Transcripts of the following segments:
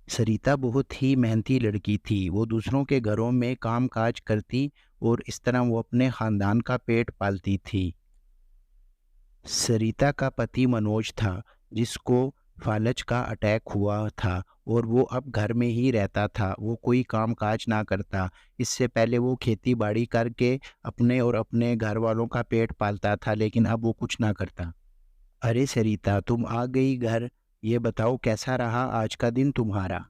सरिता बहुत ही मेहनती लड़की थी। वो दूसरों के घरों में काम-काज करती और इस तरह वो अपने ख़ानदान का पेट पालती थी। सरिता का पति मनोज था, जिसको फ़ालज का अटैक हुआ था और वो अब घर में ही रहता था। वो कोई काम-काज ना करता। इससे पहले वो खेती-बाड़ी करके अपने और अपने घरवालों का पेट पालता था, लेकिन अब वो कुछ ना करता। अरे सरिता, तुम आ गई घर। ये बताओ कैसा रहा आज का दिन तुम्हारा?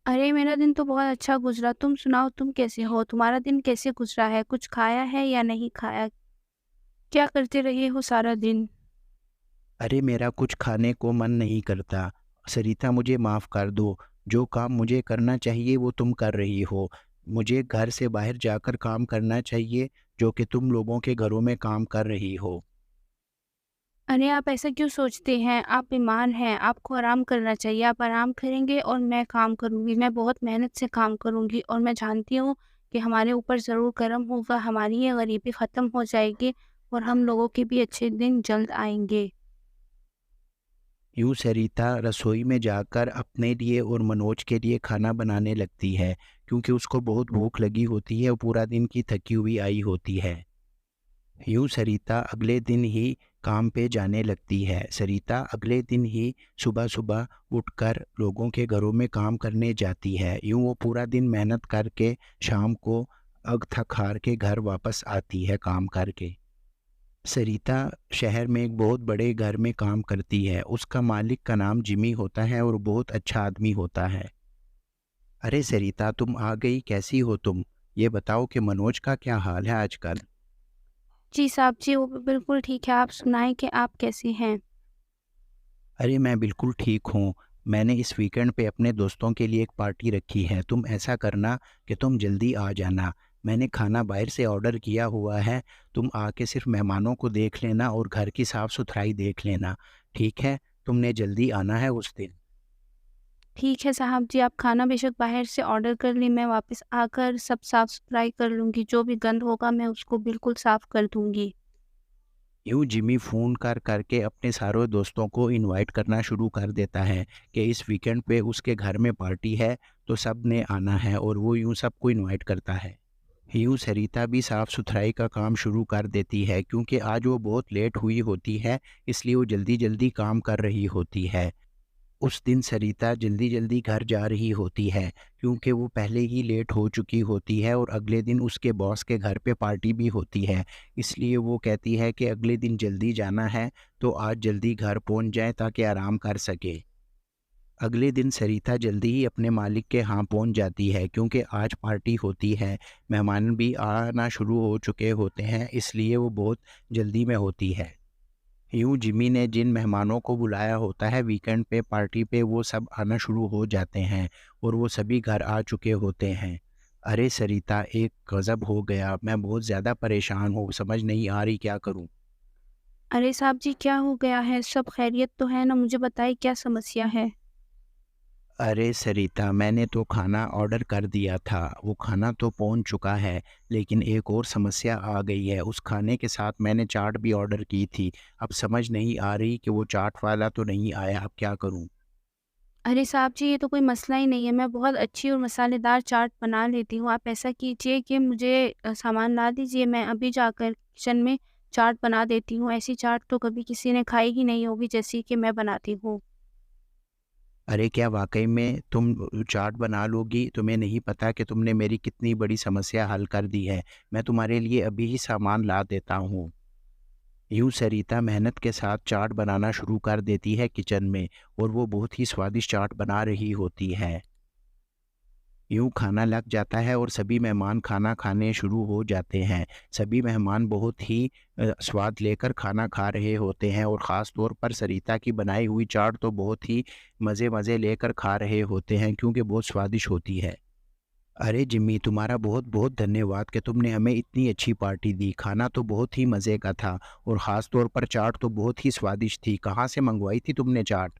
अरे! मेरा दिन तो बहुत अच्छा गुज़रा। तुम सुनाओ तुम कैसे हो? तुम्हारा दिन कैसे गुज़रा है? कुछ खाया है या नहीं खाया? क्या करते रहे हो सारा दिन? अरे मेरा कुछ खाने को मन नहीं करता। सरिता मुझे माफ़ कर दो। जो काम मुझे करना चाहिए वो तुम कर रही हो। मुझे घर से बाहर जाकर काम करना चाहिए, जो कि तुम लोगों के घरों में काम कर रही हो। अरे! आप ऐसा क्यों सोचते हैं? आप बीमार हैं, आपको आराम करना चाहिए। आप आराम करेंगे और मैं काम करूँगी। मैं बहुत मेहनत से काम करूँगी और मैं जानती हूँ कि हमारे ऊपर ज़रूर करम होगा, हमारी ये गरीबी ख़त्म हो जाएगी और हम लोगों के भी अच्छे दिन जल्द आएँगे। यूँ सरिता रसोई में जाकर अपने लिए और मनोज के लिए खाना बनाने लगती है, क्योंकि उसको बहुत भूख लगी होती है और पूरा दिन की थकी हुई आई होती है। यूँ सरिता अगले दिन ही काम पे जाने लगती है। सरिता अगले दिन ही सुबह-सुबह उठकर लोगों के घरों में काम करने जाती है। यूँ वो पूरा दिन मेहनत करके शाम को अग थक हार के घर वापस आती है काम करके। सरिता शहर में एक बहुत बड़े घर में काम करती है। उसका मालिक का नाम जिमी होता है और बहुत अच्छा आदमी होता है। अरे सरिता, तुम आ गई, कैसी हो तुम? ये बताओ कि मनोज का क्या हाल है आजकल? जी साहब जी, वो बिल्कुल ठीक है। आप सुनाएँ कि आप कैसे हैं? अरे मैं बिल्कुल ठीक हूँ। मैंने इस वीकेंड पे अपने दोस्तों के लिए एक पार्टी रखी है। तुम ऐसा करना कि तुम जल्दी आ जाना। मैंने खाना बाहर से ऑर्डर किया हुआ है। तुम आके सिर्फ़ मेहमानों को देख लेना और घर की साफ-सुथराई देख लेना, ठीक है? तुमने जल्दी आना है उस दिन। ठीक है साहब जी, आप खाना बेशक बाहर से ऑर्डर कर लें, मैं वापस आकर सब साफ-सफाई कर लूँगी, जो भी गंद होगा मैं उसको बिल्कुल साफ कर दूँगी। यूँ जिमी फ़ोन कर के अपने सारे दोस्तों को इनवाइट करना शुरू कर देता है कि इस वीकेंड पे उसके घर में पार्टी है, तो सब ने आना है और वो यूँ सबको इनवाइट करता है। यूँ सरिता भी साफ-सुथराई का काम शुरू कर देती है, क्योंकि आज वो बहुत लेट हुई होती है, इसलिए वो जल्दी-जल्दी काम कर रही होती है। उस दिन सरिता जल्दी-जल्दी घर जा रही होती है, क्योंकि वो पहले ही लेट हो चुकी होती है और अगले दिन उसके बॉस के घर पे पार्टी भी होती है। इसलिए वो कहती है कि अगले दिन जल्दी जाना है, तो आज जल्दी घर पहुँच जाए ताकि आराम कर सके। अगले दिन सरिता जल्दी ही अपने मालिक के यहाँ पहुँच जाती है, क्योंकि आज पार्टी होती है। मेहमान भी आना शुरू हो चुके होते हैं, इसलिए वो बहुत जल्दी में होती है। यूँ जिमी ने जिन मेहमानों को बुलाया होता है वीकेंड पे पार्टी पे, वो सब आना शुरू हो जाते हैं और वो सभी घर आ चुके होते हैं। अरे सरिता, एक गज़ब हो गया। मैं बहुत ज़्यादा परेशान हूँ, समझ नहीं आ रही क्या करूँ? अरे साहब जी, क्या हो गया है? सब खैरियत तो है ना? मुझे बताइए क्या समस्या है? अरे सरिता, मैंने तो खाना ऑर्डर कर दिया था। वो खाना तो पहुंच चुका है, लेकिन एक और समस्या आ गई है। उस खाने के साथ मैंने चाट भी ऑर्डर की थी। अब समझ नहीं आ रही कि वो चाट वाला तो नहीं आया, अब क्या करूं? अरे साहब जी, ये तो कोई मसला ही नहीं है, मैं बहुत अच्छी और मसालेदार चाट बना लेती हूँ। आप ऐसा कीजिए कि मुझे सामान ला दीजिए, मैं अभी जाकर किचन में चाट बना देती हूँ। ऐसी चाट तो कभी किसी ने खाई ही नहीं होगी जैसी कि मैं बनाती हूँ। अरे क्या वाक़ई में तुम चाट बना लोगी? तुम्हें नहीं पता कि तुमने मेरी कितनी बड़ी समस्या हल कर दी है। मैं तुम्हारे लिए अभी ही सामान ला देता हूँ। यूँ सरिता मेहनत के साथ चाट बनाना शुरू कर देती है किचन में, और वो बहुत ही स्वादिष्ट चाट बना रही होती है। यूँ खाना लग जाता है और सभी मेहमान खाना खाने शुरू हो जाते हैं। सभी मेहमान बहुत ही स्वाद लेकर खाना खा रहे होते हैं और ख़ास तौर पर सरिता की बनाई हुई चाट तो बहुत ही मज़े-मज़े लेकर खा रहे होते हैं, क्योंकि बहुत स्वादिष्ट होती है। अरे जिम्मी, तुम्हारा बहुत-बहुत धन्यवाद कि तुमने हमें इतनी अच्छी पार्टी दी। खाना तो बहुत ही मज़े का था और ख़ास तौर पर चाट तो बहुत ही स्वादिष्ट थी। कहाँ से मँगवाई थी तुमने चाट?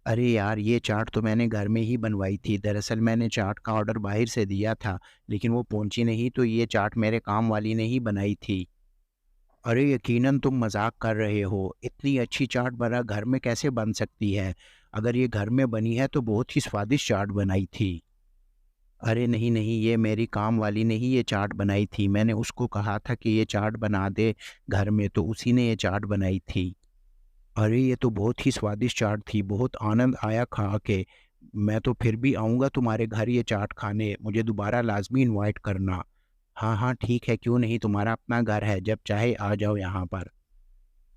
अरे यार, ये चाट तो मैंने घर में ही बनवाई थी। दरअसल मैंने चाट का ऑर्डर बाहर से दिया था, लेकिन वो पहुंची नहीं, तो ये चाट मेरे काम वाली ने ही बनाई थी। अरे यकीनन तुम मजाक कर रहे हो। इतनी अच्छी चाट भला घर में कैसे बन सकती है? अगर ये घर में बनी है तो बहुत ही स्वादिष्ट चाट बनाई थी। अरे नहीं, नहीं, ये मेरी काम वाली ने ही ये चाट बनाई थी। मैंने उसको कहा था कि ये चाट बना दे घर में, तो उसी ने ये चाट बनाई थी। अरे! ये तो बहुत ही स्वादिष्ट चाट थी, बहुत आनंद आया खा के। मैं तो फिर भी आऊँगा तुम्हारे घर ये चाट खाने, मुझे दोबारा लाज़मी इनवाइट करना। हाँ, हाँ, ठीक है, क्यों नहीं, तुम्हारा अपना घर है, जब चाहे आ जाओ यहाँ पर।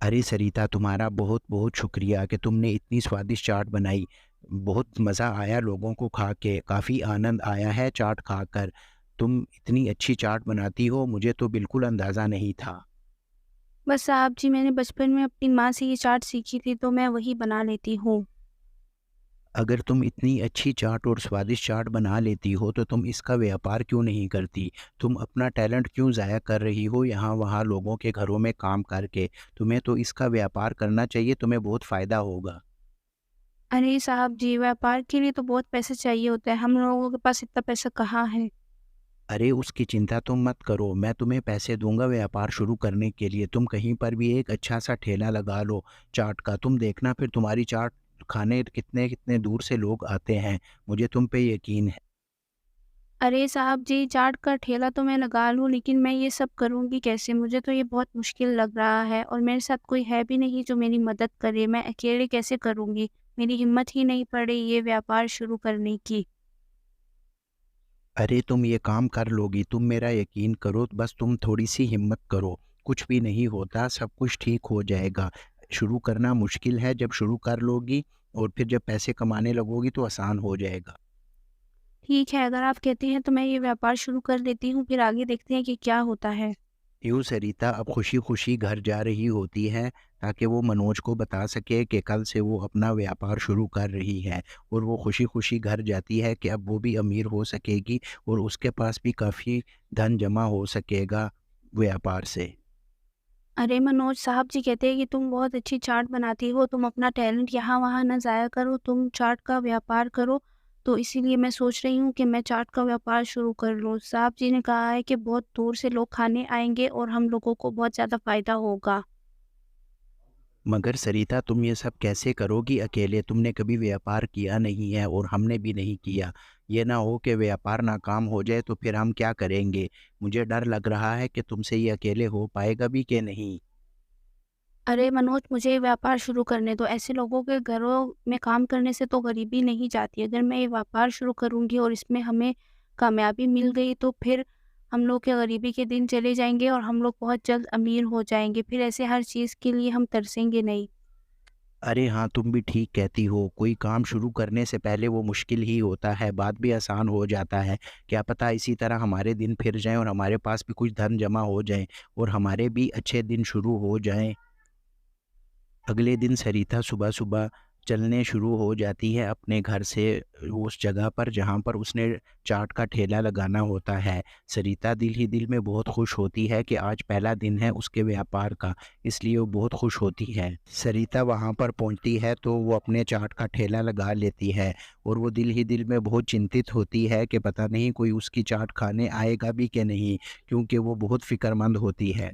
अरे सरिता, तुम्हारा बहुत-बहुत शुक्रिया कि तुमने इतनी स्वादिष्ट चाट बनाई। बहुत मज़ा आया लोगों को खा के, काफ़ी आनंद आया है चाट खाकर। तुम इतनी अच्छी चाट बनाती हो, मुझे तो बिल्कुल अंदाज़ा नहीं था। बस साहब जी, मैंने बचपन में अपनी माँ से ये चाट सीखी थी तो मैं वही बना लेती हूँ। अगर तुम इतनी अच्छी चाट और स्वादिष्ट चाट बना लेती हो तो तुम इसका व्यापार क्यों नहीं करती? तुम अपना टैलेंट क्यों ज़ाया कर रही हो यहाँ-वहाँ लोगों के घरों में काम करके? तुम्हें तो इसका व्यापार करना चाहिए, तुम्हें बहुत फ़ायदा होगा। अरे साहब जी, व्यापार के लिए तो बहुत पैसे चाहिए होता है, हम लोगों के पास इतना पैसा कहाँ है? अरे उसकी चिंता तुम मत करो, मैं तुम्हें पैसे दूँगा व्यापार शुरू करने के लिए। तुम कहीं पर भी एक अच्छा-सा ठेला लगा लो चाट का, तुम देखना फिर तुम्हारी चाट खाने कितने-कितने दूर से लोग आते हैं। मुझे तुम पे यकीन है। अरे साहब जी, चाट का ठेला तो मैं लगा लूँ, लेकिन मैं ये सब करूँगी कैसे? मुझे तो ये बहुत मुश्किल लग रहा है और मेरे साथ कोई है भी नहीं जो मेरी मदद करे। मैं अकेले कैसे करूँगी? मेरी हिम्मत ही नहीं पड़ रही ये व्यापार शुरू करने की। अरे तुम ये काम कर लोगी, तुम मेरा यकीन करो, बस तुम थोड़ी-सी हिम्मत करो, कुछ भी नहीं होता, सब कुछ ठीक हो जाएगा। शुरू करना मुश्किल है, जब शुरू कर लोगी और फिर जब पैसे कमाने लगोगी तो आसान हो जाएगा। ठीक है, अगर आप कहते हैं तो मैं ये व्यापार शुरू कर देती हूँ, फिर आगे देखते हैं कि क्या होता है। यूँ सरिता अब खुशी-खुशी घर जा रही होती है ताकि वो मनोज को बता सके कि कल से वो अपना व्यापार शुरू कर रही है, और वो खुशी-खुशी घर जाती है कि अब वो भी अमीर हो सकेगी और उसके पास भी काफ़ी धन जमा हो सकेगा व्यापार से। अरे मनोज साहब जी कहते हैं कि तुम बहुत अच्छी चाट बनाती हो, तुम अपना टैलेंट यहाँ-वहाँ ना ज़ाया करो, तुम चाट का व्यापार करो। तो इसीलिए मैं सोच रही हूँ कि मैं चाट का व्यापार शुरू कर लूँ। साहब जी ने कहा है कि बहुत दूर से लोग खाने आएँगे और हम लोगों को बहुत ज़्यादा फ़ायदा होगा। मगर सरिता तुम ये सब कैसे करोगी अकेले? तुमने कभी व्यापार किया नहीं है और हमने भी नहीं किया। ये ना हो कि व्यापार नाकाम हो जाए तो फिर हम क्या करेंगे? मुझे डर लग रहा है कि तुमसे ये अकेले हो पाएगा भी कि नहीं। अरे मनोज, मुझे ये व्यापार शुरू करने दो। ऐसे लोगों के घरों में काम करने से तो गरीबी नहीं जाती। अगर मैं ये व्यापार शुरू करूँगी और इसमें हमें कामयाबी मिल गई तो फिर हम लोग के गरीबी के दिन चले जाएँगे और हम लोग बहुत जल्द अमीर हो जाएँगे। फिर ऐसे हर चीज़ के लिए हम तरसेंगे नहीं। अरे हाँ, तुम भी ठीक कहती हो। कोई काम शुरू करने से पहले वो मुश्किल ही होता है, बाद भी आसान हो जाता है। क्या पता इसी तरह हमारे दिन फिर जाएँ और हमारे पास भी कुछ धन जमा हो जाए और हमारे भी अच्छे दिन शुरू हो जाएँ। अगले दिन सरिता सुबह-सुबह चलने शुरू हो जाती है अपने घर से उस जगह पर जहाँ पर उसने चाट का ठेला लगाना होता है। सरिता दिल ही दिल में बहुत खुश होती है कि आज पहला दिन है उसके व्यापार का, इसलिए वो बहुत खुश होती है। सरिता वहाँ पर पहुँचती है तो वो अपने चाट का ठेला लगा लेती है और वो दिल ही दिल में बहुत चिंतित होती है कि पता नहीं कोई उसकी चाट खाने आएगा भी कि नहीं, क्योंकि वो बहुत फ़िक्रमंद होती है।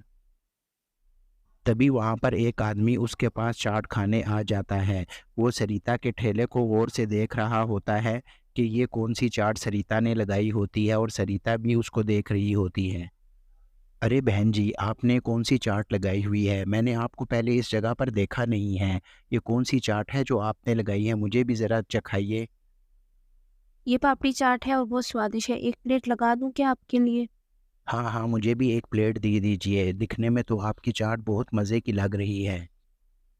तभी वहाँ पर एक आदमी उसके पास चाट खाने आ जाता है। वो सरिता के ठेले को गौर से देख रहा होता है कि ये कौन-सी चाट सरिता ने लगाई होती है और सरिता भी उसको देख रही होती है। अरे बहन जी, आपने कौन-सी चाट लगाई हुई है? मैंने आपको पहले इस जगह पर देखा नहीं है। ये कौन-सी चाट है जो आपने लगाई है? मुझे भी ज़रा चखाइए। ये पापड़ी चाट है और बहुत स्वादिष्ट है। 1 प्लेट लगा दूँ क्या आपके लिए? हाँ, हाँ, मुझे भी 1 प्लेट दे दीजिए। दिखने में तो आपकी चाट बहुत मज़े की लग रही है।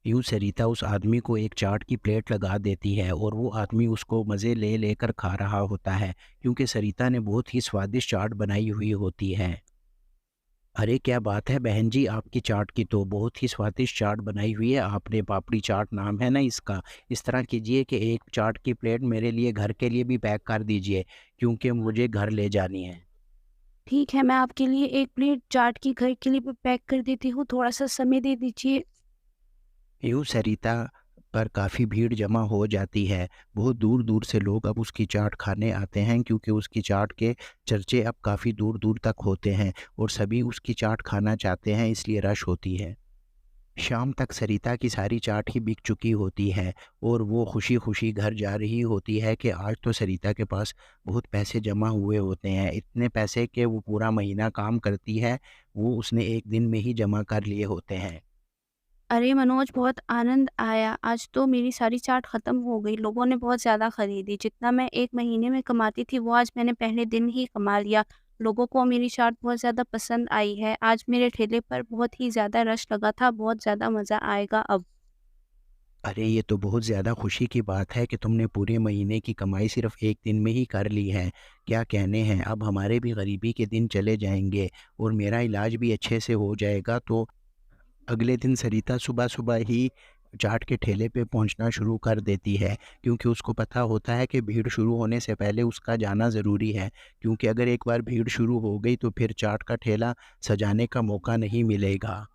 यूँ सरिता उस आदमी को एक चाट की प्लेट लगा देती है और वो आदमी उसको मज़े ले लेकर खा रहा होता है, क्योंकि सरिता ने बहुत ही स्वादिष्ट चाट बनाई हुई होती है। अरे क्या बात है बहन जी, आपकी चाट की तो बहुत ही स्वादिष्ट चाट बनाई हुई है आपने, पापड़ी चाट नाम है ना इसका। इस तरह कीजिए कि एक चाट की प्लेट मेरे लिए घर के लिए भी पैक कर दीजिए, क्योंकि मुझे घर ले जानी है। ठीक है, मैं आपके लिए 1 प्लेट चाट की घर के लिए भी पैक कर देती हूँ। थोड़ा-सा समय दे दीजिए। यूँ सरिता पर काफ़ी भीड़ जमा हो जाती है। बहुत दूर-दूर से लोग अब उसकी चाट खाने आते हैं, क्योंकि उसकी चाट के चर्चे अब काफ़ी दूर-दूर तक होते हैं और सभी उसकी चाट खाना चाहते हैं, इसलिए रश होती है। शाम तक सरिता की सारी चाट ही बिक चुकी होती है और वो खुशी-खुशी घर जा रही होती है कि आज तो सरिता के पास बहुत पैसे जमा हुए होते हैं। इतने पैसे कि वो पूरा महीना काम करती है, वो उसने एक दिन में ही जमा कर लिए होते हैं। अरे मनोज, बहुत आनंद आया। आज तो मेरी सारी चाट खत्म हो गई। लोगों ने बहुत ज़्यादा खरीदी। जितना मैं 1 महीने में कमाती थी वो आज मैंने पहले दिन ही कमा लिया। लोगों को मेरी चाट बहुत ज़्यादा पसंद आई है। आज मेरे ठेले पर बहुत ही ज़्यादा रश लगा था। बहुत ज़्यादा मज़ा आएगा अब। अरे! ये तो बहुत ज़्यादा खुशी की बात है कि तुमने पूरे महीने की कमाई सिर्फ़ 1 दिन में ही कर ली है। क्या कहने हैं, अब हमारे भी गरीबी के दिन चले जाएँगे और मेरा इलाज भी अच्छे से हो जाएगा। तो अगले दिन सरिता सुबह-सुबह ही चाट के ठेले पे पहुंचना शुरू कर देती है, क्योंकि उसको पता होता है कि भीड़ शुरू होने से पहले उसका जाना ज़रूरी है, क्योंकि अगर एक बार भीड़ शुरू हो गई तो फिर चाट का ठेला सजाने का मौका नहीं मिलेगा।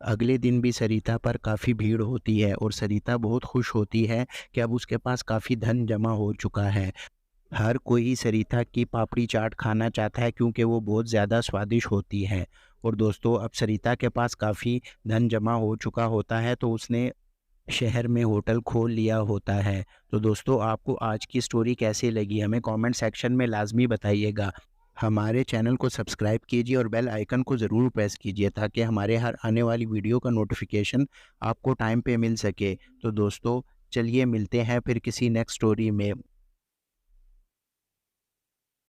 अगले दिन भी सरिता पर काफ़ी भीड़ होती है और सरिता बहुत खुश होती है कि अब उसके पास काफ़ी धन जमा हो चुका है। हर कोई सरिता की पापड़ी चाट खाना चाहता है, क्योंकि वो बहुत ज़्यादा स्वादिष्ट होती है। और दोस्तों, अब सरिता के पास काफ़ी धन जमा हो चुका होता है, तो उसने शहर में होटल खोल लिया होता है। तो दोस्तों, आपको आज की स्टोरी कैसी लगी हमें कमेंट सेक्शन में लाज़मी बताइएगा। हमारे चैनल को सब्सक्राइब कीजिए और बेल आइकन को ज़रूर प्रेस कीजिए, ताकि हमारे हर आने वाली वीडियो का नोटिफिकेशन आपको टाइम पे मिल सके। तो दोस्तों, चलिए मिलते हैं फिर किसी नेक्स्ट स्टोरी में।